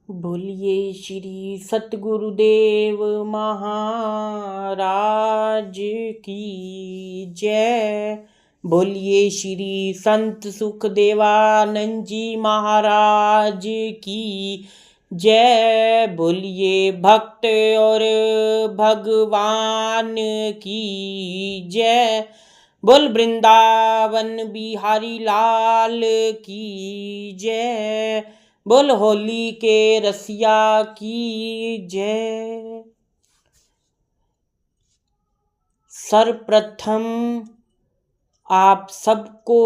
बोलिए श्री सतगुरुदेव महाराज की जय। बोलिए श्री संत सुखदेवानंद जी महाराज की जय। बोलिए भक्त और भगवान की जय। बोल वृंदावन बिहारी लाल की जय। बोल होली के रसिया की जय। सर्वप्रथम आप सबको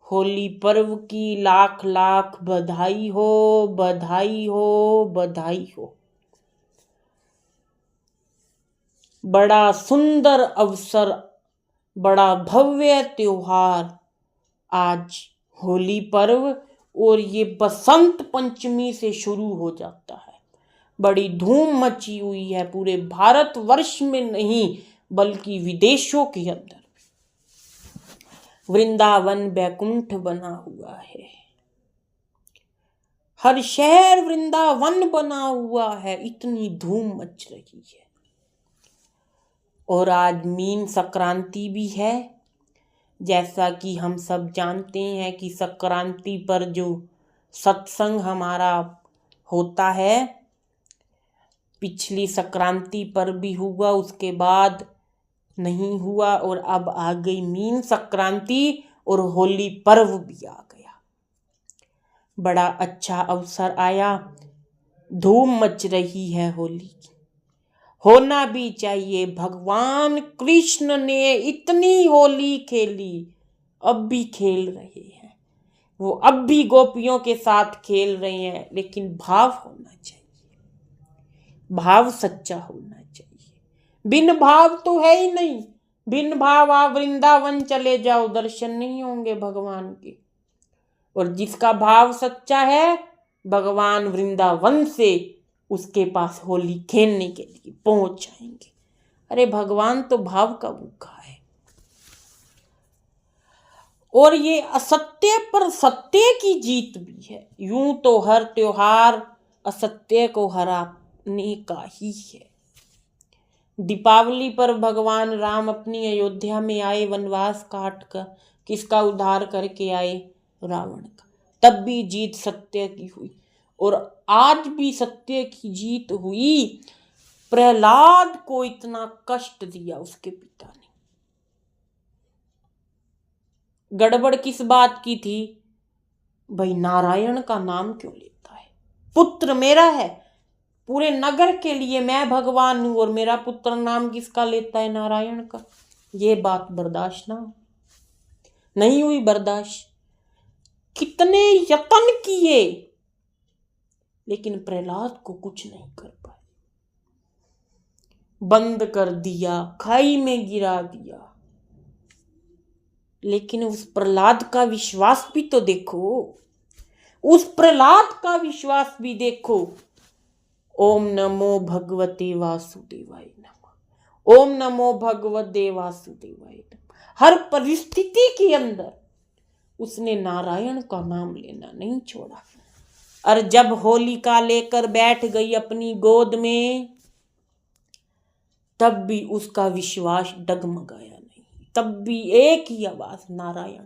होली पर्व की लाख लाख बधाई हो, बधाई हो, बधाई हो। बड़ा सुंदर अवसर, बड़ा भव्य त्योहार आज होली पर्व और ये बसंत पंचमी से शुरू हो जाता है। बड़ी धूम मची हुई है पूरे भारतवर्ष में नहीं बल्कि विदेशों के अंदर। वृंदावन बैकुंठ बना हुआ है, हर शहर वृंदावन बना हुआ है, इतनी धूम मच रही है। और आज मीन संक्रांति भी है। जैसा कि हम सब जानते हैं कि संक्रांति पर जो सत्संग हमारा होता है, पिछली संक्रांति पर भी हुआ, उसके बाद नहीं हुआ और अब आ गई मीन संक्रांति और होली पर्व भी आ गया। बड़ा अच्छा अवसर आया, धूम मच रही है होली की। होना भी चाहिए। भगवान कृष्ण ने इतनी होली खेली, अब भी खेल रहे हैं। वो अब भी गोपियों के साथ खेल रहे हैं, लेकिन भाव होना चाहिए, भाव सच्चा होना चाहिए। बिन भाव तो है ही नहीं। बिन भाव आप वृंदावन चले जाओ, दर्शन नहीं होंगे भगवान के। और जिसका भाव सच्चा है, भगवान वृंदावन से उसके पास होली खेलने के लिए पहुंच जाएंगे। अरे भगवान तो भाव का भूखा है। और ये असत्य पर सत्य की जीत भी है। यूं तो हर त्योहार असत्य को हराने का ही है। दीपावली पर भगवान राम अपनी अयोध्या में आए, वनवास काट कर किसका उद्धार करके आए? रावण का। तब भी जीत सत्य की हुई और आज भी सत्य की जीत हुई। प्रहलाद को इतना कष्ट दिया उसके पिता ने। गड़बड़ किस बात की थी? भाई नारायण का नाम क्यों लेता है? पुत्र मेरा है, पूरे नगर के लिए मैं भगवान हूं और मेरा पुत्र नाम किसका लेता है? नारायण का। ये बात बर्दाश्त ना नहीं हुई बर्दाश्त। कितने यत्न किए लेकिन प्रहलाद को कुछ नहीं कर पाए। बंद कर दिया, खाई में गिरा दिया। लेकिन उस प्रहलाद का विश्वास भी तो देखो, उस प्रहलाद का विश्वास भी देखो। ओम नमो भगवते वासुदेवाय नमः, ओम नमो भगवते वासुदेवाय नमः। हर परिस्थिति के अंदर उसने नारायण का नाम लेना नहीं छोड़ा। और जब होलिका लेकर बैठ गई अपनी गोद में, तब भी उसका विश्वास डगमगाया नहीं। तब भी एक ही आवाज, नारायण।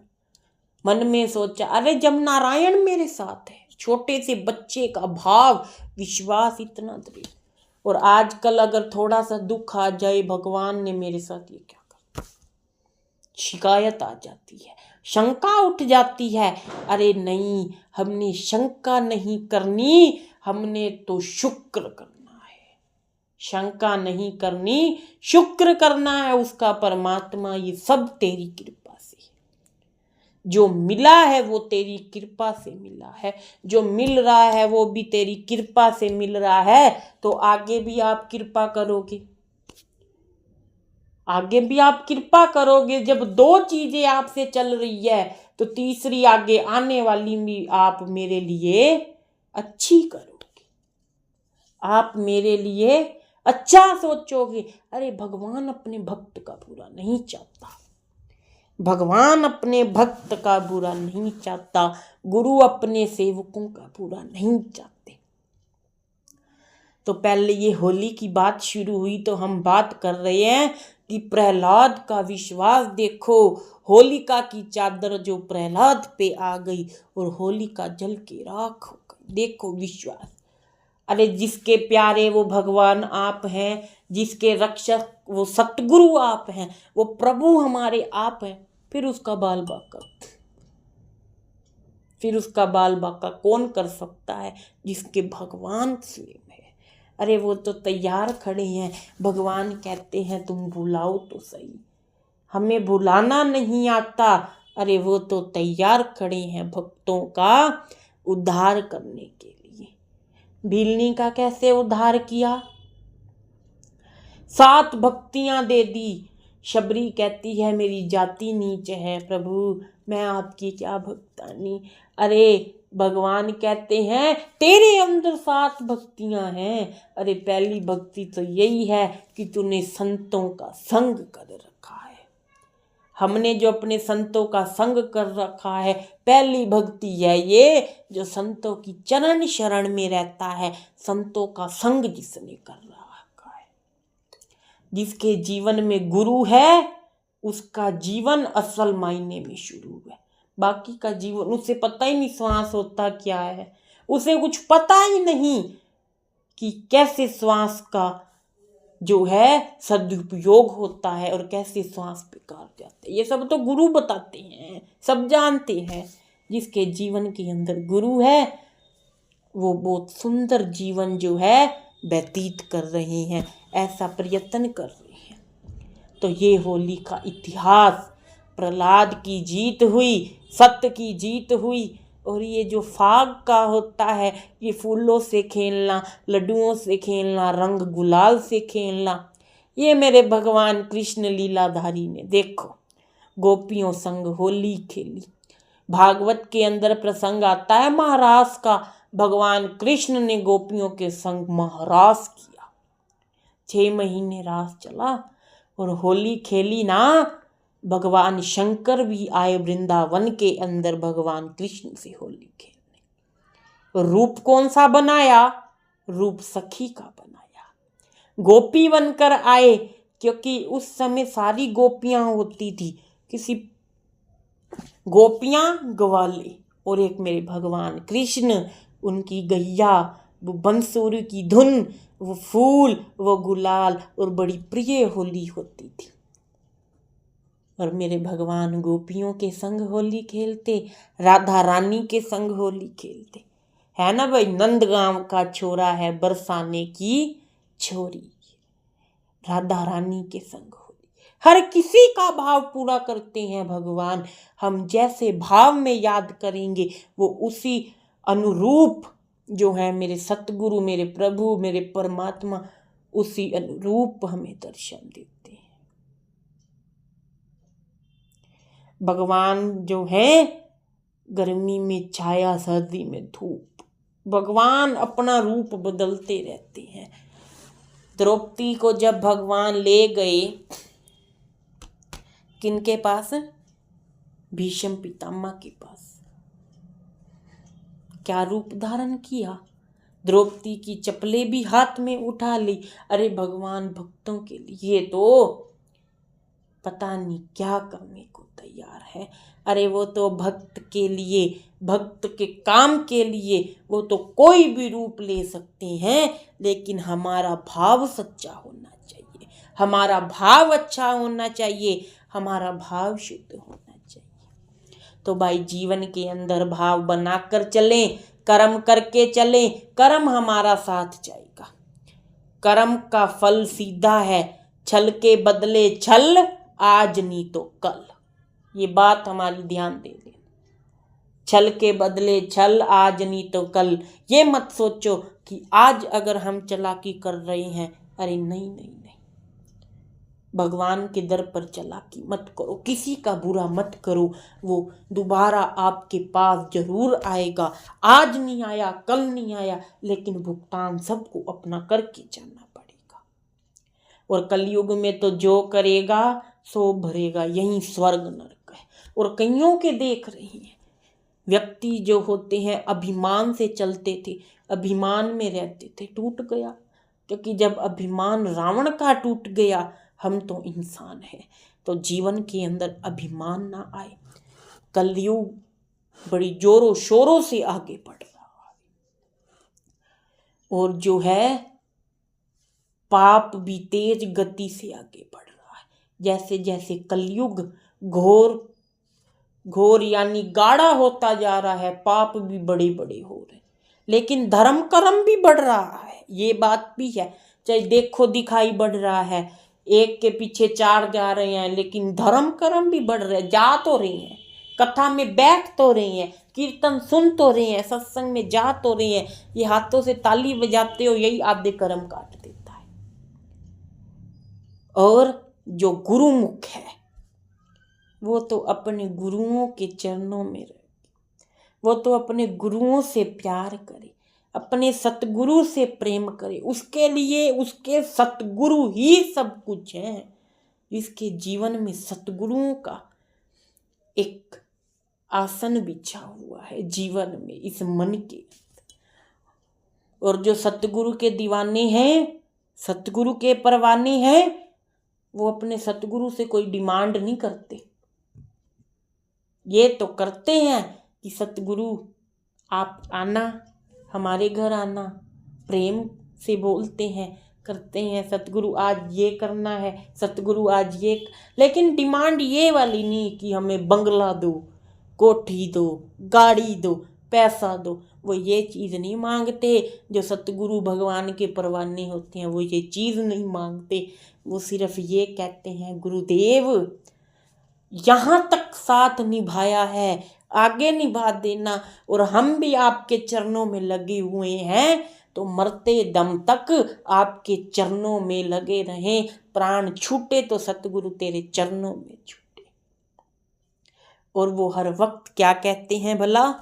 मन में सोचा, अरे जब नारायण मेरे साथ है, छोटे से बच्चे का भाव, विश्वास इतना दृढ़। और आजकल अगर थोड़ा सा दुख आ जाए, भगवान ने मेरे साथ ये क्या कर, शिकायत आ जाती है, शंका उठ जाती है। अरे नहीं, हमने शंका नहीं करनी, हमने तो शुक्र करना है। शंका नहीं करनी, शुक्र करना है उसका। परमात्मा ये सब तेरी कृपा से है। जो मिला है वो तेरी कृपा से मिला है, जो मिल रहा है वो भी तेरी कृपा से मिल रहा है। तो आगे भी आप कृपा करोगे, आगे भी आप कृपा करोगे। जब दो चीजें आपसे चल रही है तो तीसरी आगे आने वाली भी आप मेरे लिए अच्छी करोगे, आप मेरे लिए अच्छा सोचोगे। अरे भगवान अपने भक्त का बुरा नहीं चाहता, भगवान अपने भक्त का बुरा नहीं चाहता, गुरु अपने सेवकों का बुरा नहीं चाहते। तो पहले ये होली की बात शुरू हुई तो हम बात कर रहे हैं कि प्रहलाद का विश्वास देखो, होलिका की चादर जो प्रहलाद पे आ गई और होलिका जल के राख हो गई। देखो विश्वास, अरे जिसके प्यारे वो भगवान आप हैं, जिसके रक्षक वो सतगुरु आप हैं, वो प्रभु हमारे आप हैं, फिर उसका बाल बाका कौन कर सकता है? जिसके भगवान स्वयं है। अरे वो तो तैयार खड़े हैं, भगवान कहते हैं तुम बुलाओ तो सही, हमें बुलाना नहीं आता। अरे वो तो तैयार खड़े हैं भक्तों का उद्धार करने के लिए। भीलनी का कैसे उद्धार किया? 7 भक्तियां दे दी। शबरी कहती है मेरी जाति नीच है प्रभु, मैं आपकी क्या भक्तानी। अरे भगवान कहते हैं तेरे अंदर 7 भक्तियां हैं। अरे पहली भक्ति तो यही है कि तूने संतों का संग कर रखा है। हमने जो अपने संतों का संग कर रखा है, पहली भक्ति है ये, जो संतों की चरण शरण में रहता है, संतों का संग जिसने कर रखा है। जिसके जीवन में गुरु है उसका जीवन असल मायने में शुरू है। बाकी का जीवन उसे पता ही नहीं श्वास होता क्या है, उसे कुछ पता ही नहीं कि कैसे श्वास का जो है सदुपयोग होता है और कैसे श्वास बेकार जाते हैं। ये सब तो गुरु बताते हैं, सब जानते हैं। जिसके जीवन के अंदर गुरु है वो बहुत सुंदर जीवन जो है व्यतीत कर रहे हैं, ऐसा प्रयत्न कर रहे हैं। तो ये होली का इतिहास, प्रहलाद की जीत हुई, सत्य की जीत हुई। और ये जो फाग का होता है, ये फूलों से खेलना, लड्डुओं से खेलना, रंग गुलाल से खेलना, ये मेरे भगवान कृष्ण लीलाधारी ने देखो गोपियों संग होली खेली। भागवत के अंदर प्रसंग आता है महारास का, भगवान कृष्ण ने गोपियों के संग महारास किया। 6 महीने रास चला और होली खेली ना। भगवान शंकर भी आए वृंदावन के अंदर भगवान कृष्ण से होली खेलने। रूप कौन सा बनाया? रूप सखी का बनाया, गोपी बनकर आए, क्योंकि उस समय सारी गोपियां होती थी। किसी गोपियां ग्वाले और एक मेरे भगवान कृष्ण, उनकी गैया, वो बंसुरी की धुन, वो फूल, वो गुलाल, और बड़ी प्रिय होली होती थी। और मेरे भगवान गोपियों के संग होली खेलते, राधा रानी के संग होली खेलते, है ना भाई। नंदगांव का छोरा है बरसाने की छोरी, राधा रानी के संग होली। हर किसी का भाव पूरा करते हैं भगवान। हम जैसे भाव में याद करेंगे वो उसी अनुरूप जो है मेरे सतगुरु, मेरे प्रभु, मेरे परमात्मा, उसी अनुरूप हमें दर्शन देते हैं। भगवान जो है गर्मी में छाया, सर्दी में धूप, भगवान अपना रूप बदलते रहते हैं। द्रौपदी को जब भगवान ले गए किनके पास? भीष्म पितामह के पास। क्या रूप धारण किया? द्रौपदी की चप्पलें भी हाथ में उठा ली। अरे भगवान भक्तों के लिए तो पता नहीं क्या करने को तैयार है। अरे वो तो भक्त के लिए, भक्त के काम के लिए वो तो कोई भी रूप ले सकते हैं, लेकिन हमारा भाव सच्चा होना चाहिए, हमारा भाव अच्छा होना चाहिए, हमारा भाव शुद्ध होना चाहिए। तो भाई जीवन के अंदर भाव बनाकर चलें, कर्म करके चलें, कर्म हमारा साथ जाएगा। कर्म का फल सीधा है, छल के बदले छल, आज नहीं तो कल। ये बात हमारी ध्यान दे लेना। छल के बदले छल, आज नहीं तो कल। ये मत सोचो कि आज अगर हम चालाकी कर रहे हैं, अरे नहीं नहीं नहीं, भगवान के दर पर चालाकी मत करो, किसी का बुरा मत करो। वो दोबारा आपके पास जरूर आएगा। आज नहीं आया, कल नहीं आया, लेकिन भुगतान सबको अपना करके जाना पड़ेगा। और कलयुग में तो जो करेगा सो भरेगा, यही स्वर्ग नरक है। और कईयों के देख रही हैं व्यक्ति जो होते हैं अभिमान से चलते थे, अभिमान में रहते थे, टूट गया। क्योंकि जब अभिमान रावण का टूट गया, हम तो इंसान हैं, तो जीवन के अंदर अभिमान ना आए। कलयुग बड़ी जोरों शोरों से आगे बढ़ रहा है, और जो है पाप भी तेज गति से आगे बढ़ रहा है। जैसे जैसे कलयुग घोर घोर यानी गाढ़ा होता जा रहा है, पाप भी बड़े बड़े हो रहे हैं, लेकिन धर्म कर्म भी बढ़ रहा है। ये बात भी है, चाहे देखो दिखाई बढ़ रहा है, एक के पीछे चार जा रहे हैं, लेकिन धर्म कर्म भी बढ़ रहे हैं। जा तो रहे हैं, कथा में बैठ तो रहे हैं, कीर्तन सुन तो रहे हैं, सत्संग में जा तो रहे हैं। ये हाथों से ताली बजाते हो, यही आधे कर्म काट देता है। और जो गुरुमुख है वो तो अपने गुरुओं के चरणों में रहे, वो तो अपने गुरुओं से प्यार करे, अपने सतगुरु से प्रेम करे। उसके लिए उसके सतगुरु ही सब कुछ है। जिसके जीवन में सतगुरुओं का एक आसन बिछा हुआ है जीवन में, इस मन के। और जो सतगुरु के दीवाने हैं, सतगुरु के परवाने हैं, वो अपने सतगुरु से कोई डिमांड नहीं करते। ये तो करते हैं कि सतगुरु आप आना, हमारे घर आना, प्रेम से बोलते हैं, करते हैं। सतगुरु आज ये करना है, सतगुरु आज ये, लेकिन डिमांड ये वाली नहीं कि हमें बंगला दो, कोठी दो, गाड़ी दो, पैसा दो। वो ये चीज़ नहीं मांगते। जो सतगुरु भगवान के परवाने होते हैं वो ये चीज़ नहीं मांगते। वो सिर्फ ये कहते हैं, गुरुदेव यहाँ तक साथ निभाया है, आगे निभा देना, और हम भी आपके चरणों में लगे हुए हैं, तो मरते दम तक आपके चरणों में लगे रहें। प्राण छूटे तो सतगुरु तेरे चरणों में छूटे। और वो हर वक्त क्या कहते हैं भला?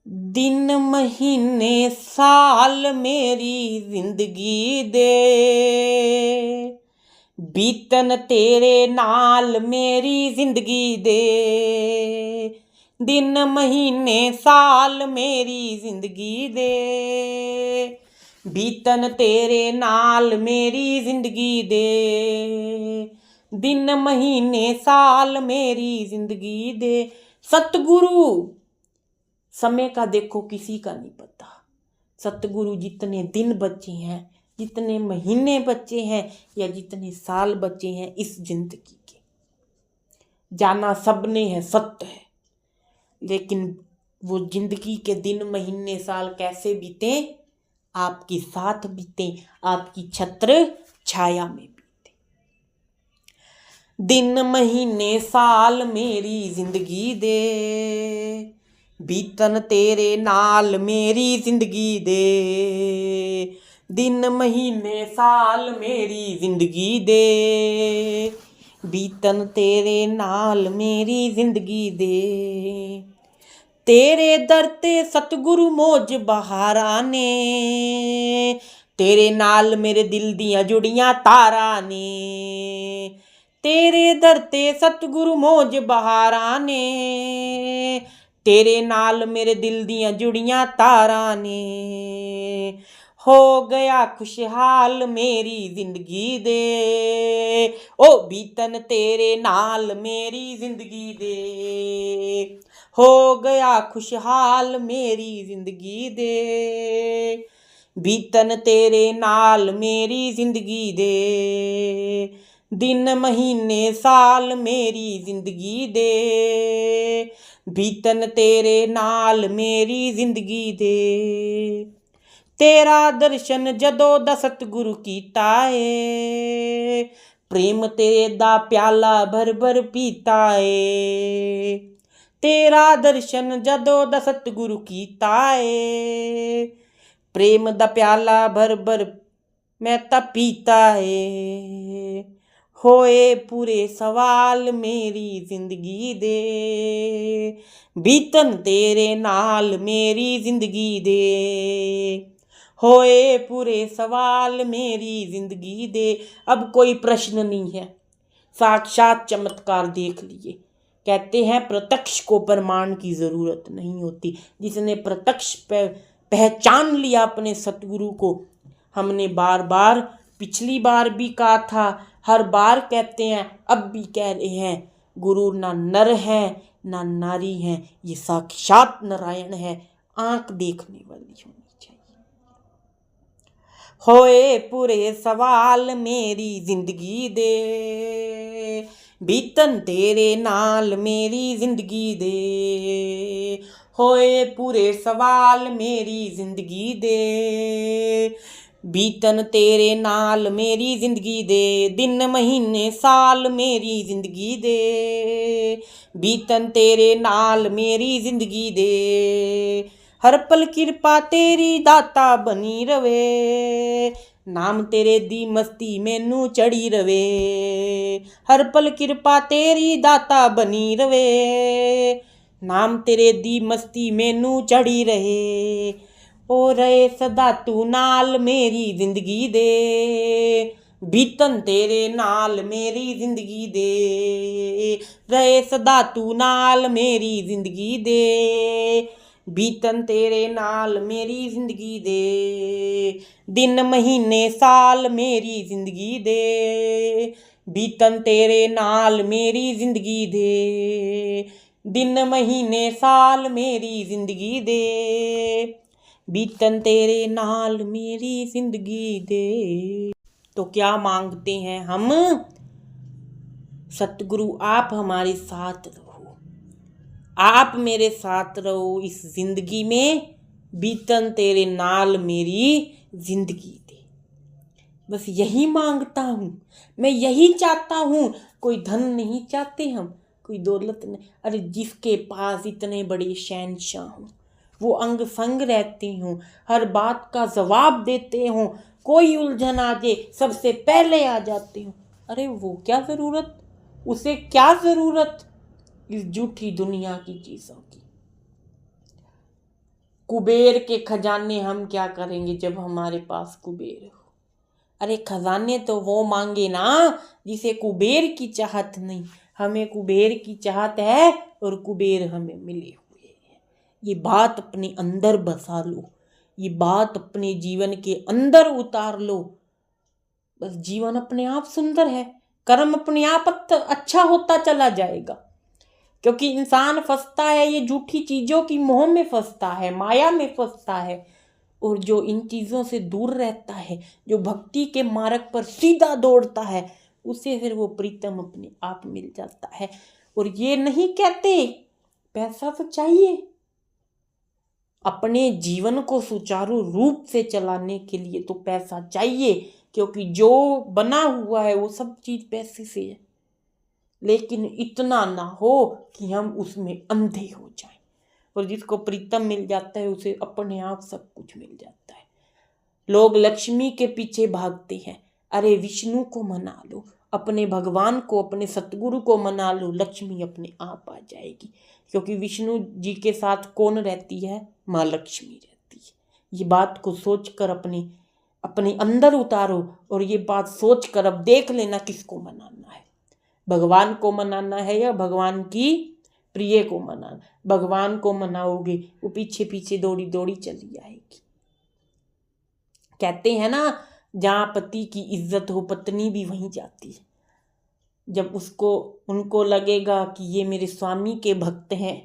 दिन महीने साल मेरी जिंदगी दे, बीतन तेरे नाल मेरी जिंदगी दे। दिन महीने साल मेरी जिंदगी दे, बीतन तेरे नाल मेरी जिंदगी दे। दिन महीने साल मेरी जिंदगी दे। सतगुरु समय का देखो किसी का नहीं पता। सतगुरु जितने दिन बचे हैं, जितने महीने बचे हैं, या जितने साल बचे हैं इस जिंदगी के, जाना सबने है, सत्य है। लेकिन वो जिंदगी के दिन महीने साल कैसे बीते? आपके साथ बीते, आपकी छत्र छाया में बीते। दिन महीने साल मेरी जिंदगी दे, बीतन तेरे नाल मेरी जिंदगी दे। दिन महीने साल मेरी जिंदगी दे, बीतन तेरे नाल मेरी जिंदगी दे। तेरे दर ते सतगुरु मौज बहारा ने, तेरे नाल मेरे दिल दियां जुड़ियां तारा ने। तेरे दर ते सतगुरु मौज बहारा ने, तेरे नाल मेरे दिल दियां जुड़ियां तारा ने। हो गया खुशहाल मेरी जिंदगी दे, ओ बीतन तेरे नाल मेरी जिंदगी दे। हो गया खुशहाल मेरी जिंदगी दे, बीतन तेरे नाल मेरी जिंदगी दे। दिन महीने साल मेरी जिंदगी दे, बीतन तेरे नाल मेरी जिंदगी दे। तेरा दर्शन जदों दा सतगुरु कीता है, प्रेम तेरे दा प्याला भर भर पीता है। तेरा दर्शन जदों दा सतगुरु कीता है, प्रेम दा प्याला भर भर मैं ता पीता है। होए पूरे सवाल मेरी जिंदगी दे, बीतन तेरे नाल मेरी जिंदगी दे। होए पूरे सवाल मेरी जिंदगी दे। अब कोई प्रश्न नहीं है, साक्षात चमत्कार देख लिए। कहते हैं प्रत्यक्ष को प्रमाण की जरूरत नहीं होती। जिसने प्रत्यक्ष पहचान लिया अपने सतगुरु को, हमने बार बार पिछली बार भी कहा था, हर बार कहते हैं, अब भी कह रहे हैं, गुरु ना नर है ना नारी है, ये साक्षात नारायण है, आंख देखने वाली होनी चाहिए। होए पूरे सवाल मेरी जिंदगी दे, बीतन तेरे नाल मेरी जिंदगी दे। होए पूरे सवाल मेरी जिंदगी दे, बीतन तेरे नाल मेरी जिंदगी दे। दिन महीने साल मेरी जिंदगी दे, बीतन तेरे नाल मेरी जिंदगी दे। हर पल किरपा तेरी दाता बनी रवे, नाम तेरे दी मस्ती मैनू चढ़ी रवे। हर पल किरपा तेरी दाता बनी रवे, नाम तेरे दी मस्ती मैनू चढ़ी रहे। ओ रहे सदा तू नाल मेरी जिंदगी दे, बीतन तेरे नाल मेरी जिंदगी दे। रहे सदा तू नाल मेरी जिंदगी दे, बीतन तेरे नाल मेरी जिंदगी दे। दिन महीने साल मेरी जिंदगी दे, बीतन तेरे नाल मेरी जिंदगी दे। दिन महीने साल मेरी जिंदगी दे, बीतन तेरे नाल मेरी जिंदगी दे। तो क्या मांगते हैं हम? सतगुरु आप हमारे साथ रहो, आप मेरे साथ रहो इस जिंदगी में, बीतन तेरे नाल मेरी जिंदगी दे। बस यही मांगता हूँ, मैं यही चाहता हूँ। कोई धन नहीं चाहते हम, कोई दौलत नहीं। अरे जिसके पास इतने बड़े शहंशाह हों, वो अंग संग रहते हों, हर बात का जवाब देते हों, कोई उलझन आ जाए सबसे पहले आ जाते हों, अरे वो क्या ज़रूरत, उसे क्या ज़रूरत इस झूठी दुनिया की चीज़ों की। कुबेर के खजाने हम क्या करेंगे जब हमारे पास कुबेर हो। अरे खजाने तो वो मांगे ना जिसे कुबेर की चाहत नहीं। हमें कुबेर की चाहत है और कुबेर हमें मिले हुए हैं। ये बात अपने अंदर बसा लो, ये बात अपने जीवन के अंदर उतार लो। बस जीवन अपने आप सुंदर है, कर्म अपने आप अच्छा होता चला जाएगा। क्योंकि इंसान फंसता है ये झूठी चीज़ों की मोह में फंसता है, माया में फंसता है। और जो इन चीज़ों से दूर रहता है, जो भक्ति के मार्ग पर सीधा दौड़ता है, उसे फिर वो प्रीतम अपने आप मिल जाता है। और ये नहीं कहते पैसा तो चाहिए, अपने जीवन को सुचारू रूप से चलाने के लिए तो पैसा चाहिए, क्योंकि जो बना हुआ है वो सब चीज़ पैसे से है। लेकिन इतना ना हो कि हम उसमें अंधे हो जाएं। और जिसको प्रीतम मिल जाता है उसे अपने आप सब कुछ मिल जाता है। लोग लक्ष्मी के पीछे भागते हैं, अरे विष्णु को मना लो, अपने भगवान को, अपने सतगुरु को मना लो, लक्ष्मी अपने आप आ जाएगी। क्योंकि विष्णु जी के साथ कौन रहती है? माँ लक्ष्मी रहती है। ये बात को सोचकर अपने अंदर उतारो, और ये बात सोचकर अब देख लेना किसको मनाना है। भगवान को मनाना है या भगवान की प्रिय को मनाना। भगवान को मनाओगे वो पीछे पीछे दौड़ी दौड़ी चली आएगी। कहते हैं ना, जहाँ पति की इज्जत हो पत्नी भी वहीं जाती है। जब उनको लगेगा कि ये मेरे स्वामी के भक्त हैं,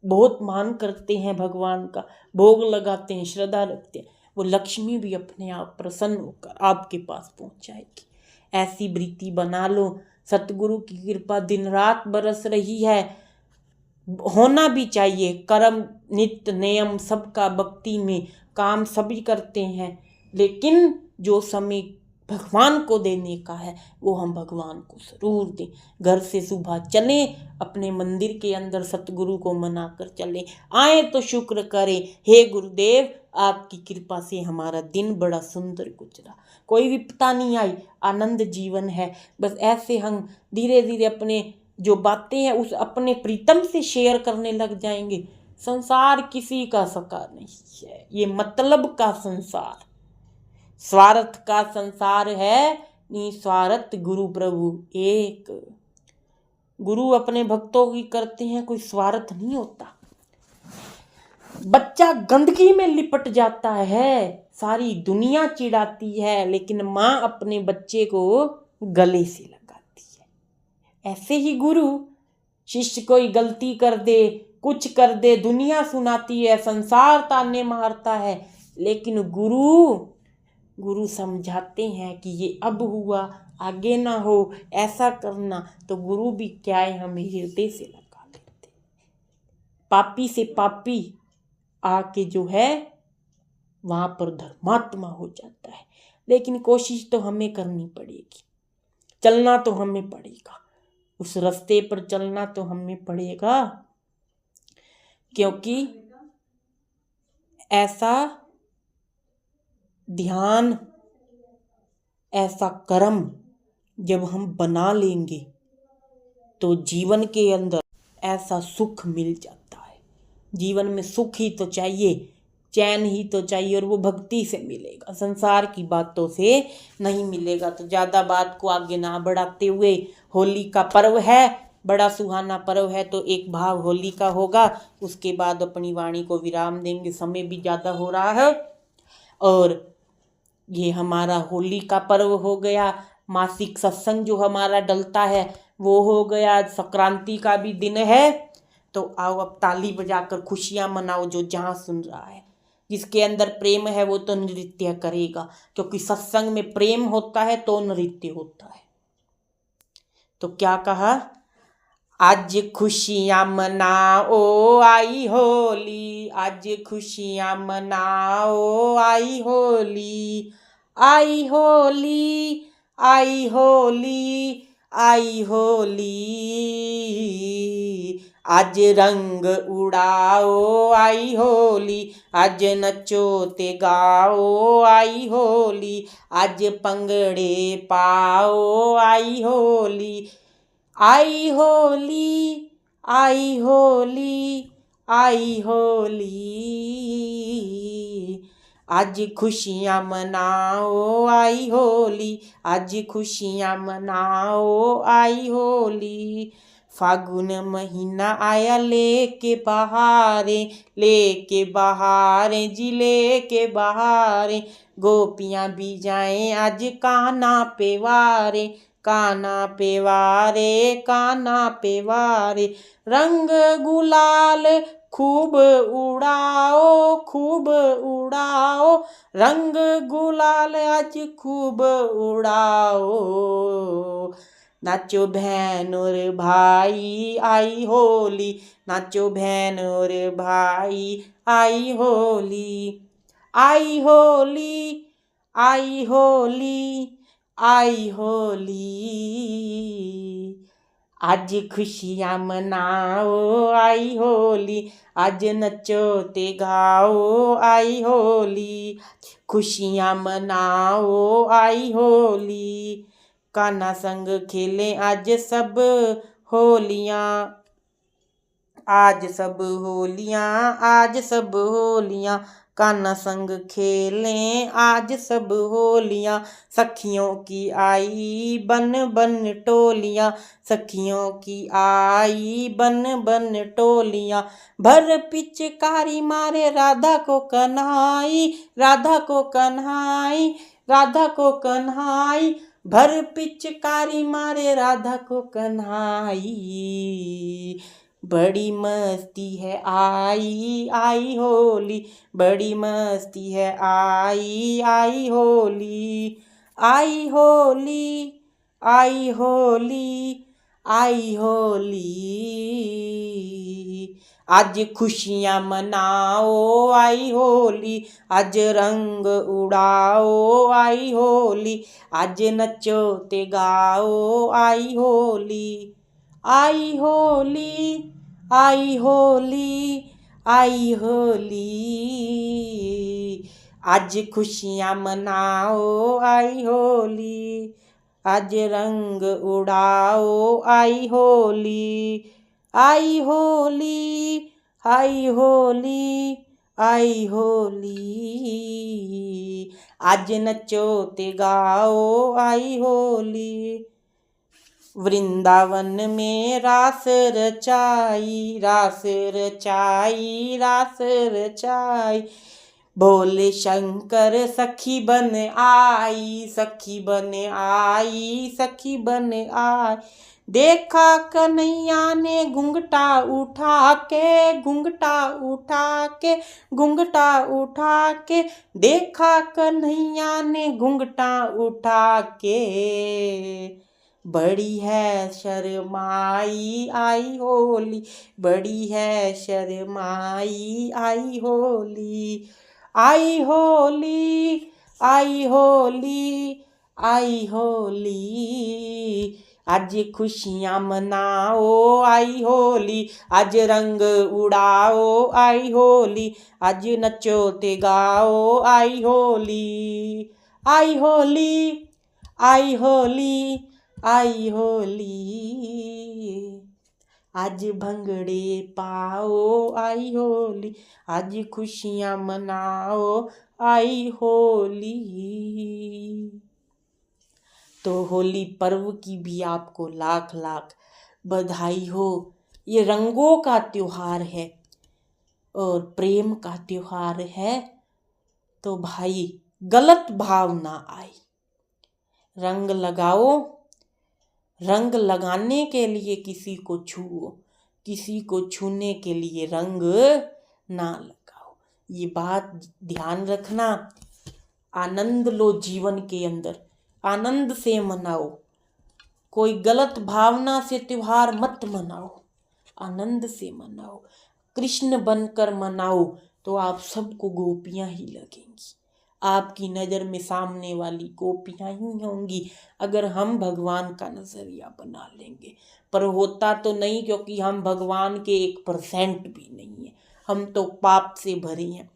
बहुत मान करते हैं भगवान का, भोग लगाते हैं, श्रद्धा रखते हैं, वो लक्ष्मी भी अपने आप प्रसन्न होकर आपके पास पहुंच जाएगी। ऐसी वृत्ति बना लो। सतगुरु की कृपा दिन रात बरस रही है, होना भी चाहिए। कर्म नित्य नियम सबका भक्ति में, काम सभी करते हैं, लेकिन जो समय भगवान को देने का है वो हम भगवान को जरूर दें। घर से सुबह चलें, अपने मंदिर के अंदर सतगुरु को मनाकर चलें, आए तो शुक्र करें, हे गुरुदेव आपकी कृपा से हमारा दिन बड़ा सुंदर गुजरा, कोई विपदा नहीं आई, आनंद जीवन है। बस ऐसे हम धीरे धीरे अपने जो बातें हैं उस अपने प्रीतम से शेयर करने लग जाएंगे। संसार किसी का सका नहीं है, ये मतलब का संसार, स्वार्थ का संसार है, निस्वार्थ गुरु प्रभु एक। गुरु अपने भक्तों की करते हैं, कोई स्वार्थ नहीं होता। बच्चा गंदगी में लिपट जाता है, सारी दुनिया चिढ़ाती है, लेकिन माँ अपने बच्चे को गले से लगाती है। ऐसे ही गुरु, शिष्य कोई गलती कर दे, कुछ कर दे, दुनिया सुनाती है, संसार ताने मारता है, लेकिन गुरु समझाते हैं कि ये अब हुआ, आगे ना हो, ऐसा करना, तो गुरु भी क्या है, हमें हृदय से लगा लेते। पापी से पापी आके जो है वहां पर धर्मात्मा हो जाता है। लेकिन कोशिश तो हमें करनी पड़ेगी, चलना तो हमें पड़ेगा, उस रास्ते पर चलना तो हमें पड़ेगा, क्योंकि ऐसा ध्यान, ऐसा कर्म जब हम बना लेंगे तो जीवन के अंदर ऐसा सुख मिल जाता है। जीवन में सुख ही तो चाहिए, चैन ही तो चाहिए, और वो भक्ति से मिलेगा, संसार की बातों से नहीं मिलेगा। तो ज़्यादा बात को आगे ना बढ़ाते हुए, होली का पर्व है, बड़ा सुहाना पर्व है, तो एक भाव होली का होगा, उसके बाद अपनी वाणी को विराम देंगे, समय भी ज़्यादा हो रहा है। और ये हमारा होली का पर्व हो गया, मासिक सत्संग जो हमारा डलता है वो हो गया, संक्रांति का भी दिन है। तो आओ अब ताली बजाकर खुशियाँ मनाओ, जो जहाँ सुन रहा है, जिसके अंदर प्रेम है वो तो नृत्य करेगा, क्योंकि सत्संग में प्रेम होता है तो नृत्य होता है। तो क्या कहा, आज खुशियाँ मनाओ आई होली, आज खुशियाँ मनाओ आई होली, आई होली, आई होली, आई होली, आज रंग उड़ाओ आई होली, आज नचो ते गाओ आई होली, आज पंगड़े पाओ आई होली, आई होली, आई होली, आई होली, आज खुशियाँ मनाओ आई होली, आज खुशियाँ मनाओ आई होली। फागुन महीना आया लेके बहारें, लेके बहारें जी लेके बहारें, गोपियाँ भी जाएं आज कान्हा पे वारे, कान्हा पे वारे, कान्हा पे वारे, रंग गुलाल खूब उड़ाओ, खूब उड़ाओ, रंग गुलाल आज खूब उड़ाओ, नाचो बहन और भाई आई होली, नाचो बहन और भाई आई होली, आई होली, आई होली, आई होली, आज खुशियाँ मनाओ आई होली, आज नचो ते गाओ आई होली, खुशियाँ मनाओ आई होली, कान्हा संग खेलें आज सब होलियाँ, आज सब होलियाँ, आज सब होलियाँ, कान्हा संग खेलें आज सब होलियाँ, सखियों की आई बन बन टोलियाँ, सखियों की आई बन बन टोलियाँ, भर पिचकारी मारे राधा को कन्हाई, राधा को कन्हाई, राधा को कन्हाई, भर पिचकारी मारे राधा को कन्हाई, बड़ी मस्ती है आई आई होली, बड़ी मस्ती है आई आई होली, आई होली, आई होली, आई होली, आज खुशियाँ मनाओ आई होली, आज रंग उड़ाओ आई होली, आज नचो ते गाओ आई होली, आई होली, आई होली, आई होली, आज खुशियाँ मनाओ आई होली, आज रंग उड़ाओ आई होली, आई होली, आई होली, आई होली, आज नचो ते गाओ आई होली। वृंदावन में रास रचाई, रास रचाई, रास रचाई। भोले शंकर सखी बन आई, सखी बन आई, सखी बन आई। देखा कन्हैया ने घुंघटा उठा के, घुंघटा उठा के, घुंघटा उठा के। देखा कन्हैया ने घुंघटा उठा के। बड़ी है शर्माई आई होली, बड़ी है शर्माई आई होली। आई होली, आई होली, आई होली। आज खुशियाँ मनाओ आई होली, आज रंग उड़ाओ आई होली। आज नचो ते गाओ आई होली। आई होली, आई होली, आई होली। आज भंगड़े पाओ आई होली, आज खुशियाँ मनाओ आई होली। तो होली पर्व की भी आपको लाख लाख बधाई हो। ये रंगों का त्योहार है और प्रेम का त्योहार है। तो भाई गलत भाव ना आए। रंग लगाओ, रंग लगाने के लिए किसी को छुओ, किसी को छूने के लिए रंग ना लगाओ। ये बात ध्यान रखना। आनंद लो जीवन के अंदर, आनंद से मनाओ। कोई गलत भावना से त्योहार मत मनाओ, आनंद से मनाओ। कृष्ण बनकर मनाओ तो आप सबको गोपियां ही लगेंगी। आपकी नज़र में सामने वाली गोपियां ही होंगी अगर हम भगवान का नज़रिया बना लेंगे। पर होता तो नहीं, क्योंकि हम भगवान के 1% भी नहीं है। हम तो पाप से भरे हैं।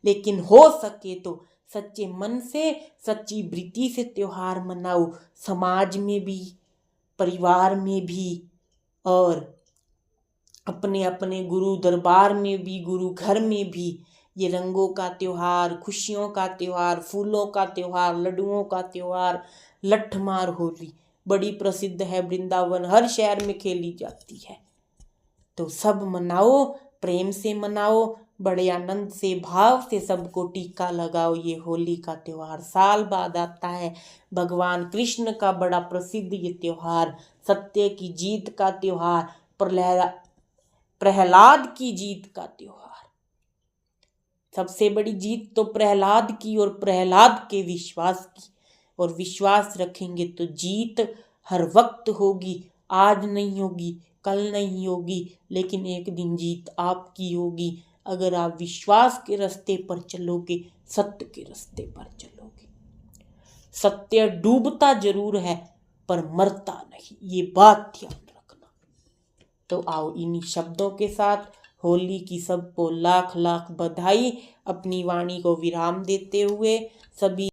लेकिन हो सके तो सच्चे मन से, सच्ची वृत्ति से त्योहार मनाओ। समाज में भी, परिवार में भी, और अपने अपने गुरु दरबार में भी, गुरु घर में भी। ये रंगों का त्योहार, खुशियों का त्योहार, फूलों का त्योहार, लड्डुओं का त्योहार, लठमार होली बड़ी प्रसिद्ध है। वृंदावन हर शहर में खेली जाती है। तो सब मनाओ, प्रेम से मनाओ, बड़े आनंद से, भाव से सबको टीका लगाओ। ये होली का त्योहार साल बाद आता है। भगवान कृष्ण का बड़ा प्रसिद्ध ये त्योहार, सत्य की जीत का त्योहार, प्रहलाद की जीत का त्योहार। सबसे बड़ी जीत तो प्रहलाद की और प्रहलाद के विश्वास की। और विश्वास रखेंगे तो जीत हर वक्त होगी। आज नहीं होगी, कल नहीं होगी, लेकिन एक दिन जीत आपकी होगी अगर आप विश्वास के रास्ते पर चलोगे, सत्य के रास्ते पर चलोगे। सत्य डूबता जरूर है पर मरता नहीं, ये बात ध्यान रखना। तो आओ इन्हीं शब्दों के साथ होली की सबको लाख लाख बधाई। अपनी वाणी को विराम देते हुए सभी